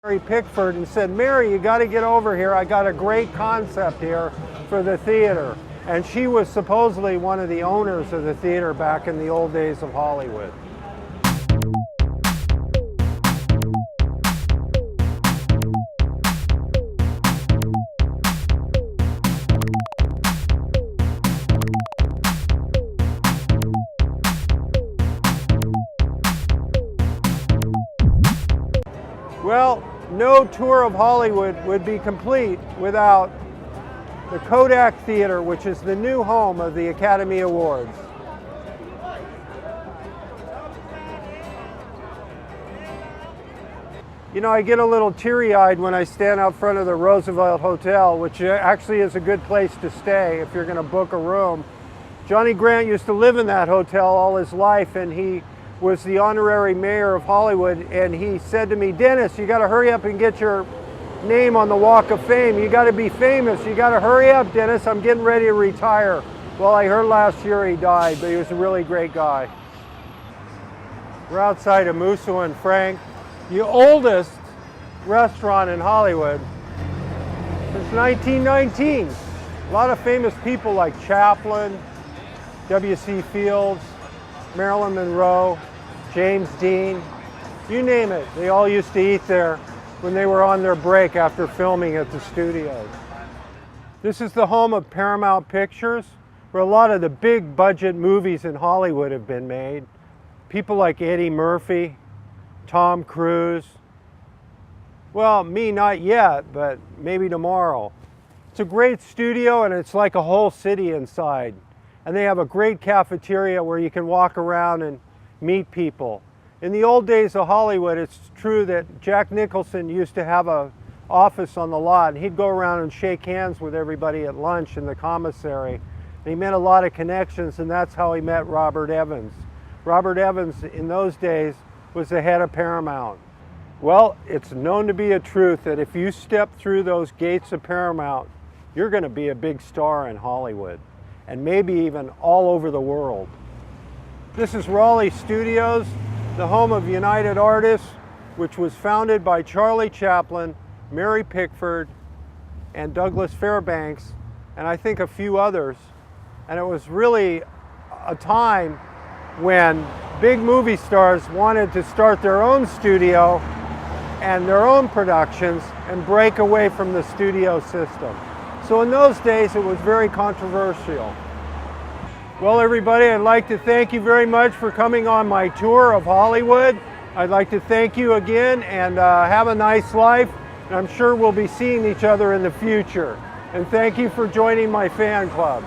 Mary Pickford and said, "Mary, you got to get over here. I got a great concept here for the theater." And she was supposedly one of the owners of the theater back in the old days of Hollywood. Well, no tour of Hollywood would be complete without the Kodak Theater, which is the new home of the Academy Awards. You know, I get a little teary-eyed when I stand out front of the Roosevelt Hotel, which actually is a good place to stay if you're going to book a room. Johnny Grant used to live in that hotel all his life, and he was the honorary mayor of Hollywood, and he said to me, "Dennis, you got to hurry up and get your name on the Walk of Fame. You got to be famous. You got to hurry up, Dennis. I'm getting ready to retire." Well, I heard last year he died, but he was a really great guy. We're outside of Musso and Frank, the oldest restaurant in Hollywood since 1919. A lot of famous people like Chaplin, W.C. Fields, Marilyn Monroe, James Dean, you name it. They all used to eat there when they were on their break after filming at the studios. This is the home of Paramount Pictures, where a lot of the big budget movies in Hollywood have been made. People like Eddie Murphy, Tom Cruise. Well, me not yet, but maybe tomorrow. It's a great studio, and it's like a whole city inside. And they have a great cafeteria where you can walk around and meet people. In the old days of Hollywood, it's true that Jack Nicholson used to have an office on the lot, and he'd go around and shake hands with everybody at lunch in the commissary. And he met a lot of connections, and that's how he met Robert Evans. Robert Evans, in those days, was the head of Paramount. Well, it's known to be a truth that if you step through those gates of Paramount, you're going to be a big star in Hollywood, and maybe even all over the world. This is Raleigh Studios, the home of United Artists, which was founded by Charlie Chaplin, Mary Pickford, and Douglas Fairbanks, and I think a few others. And it was really a time when big movie stars wanted to start their own studio and their own productions and break away from the studio system. So in those days, it was very controversial. Well, everybody, I'd like to thank you very much for coming on my tour of Hollywood. I'd like to thank you again, and have a nice life. And I'm sure we'll be seeing each other in the future. And thank you for joining my fan club.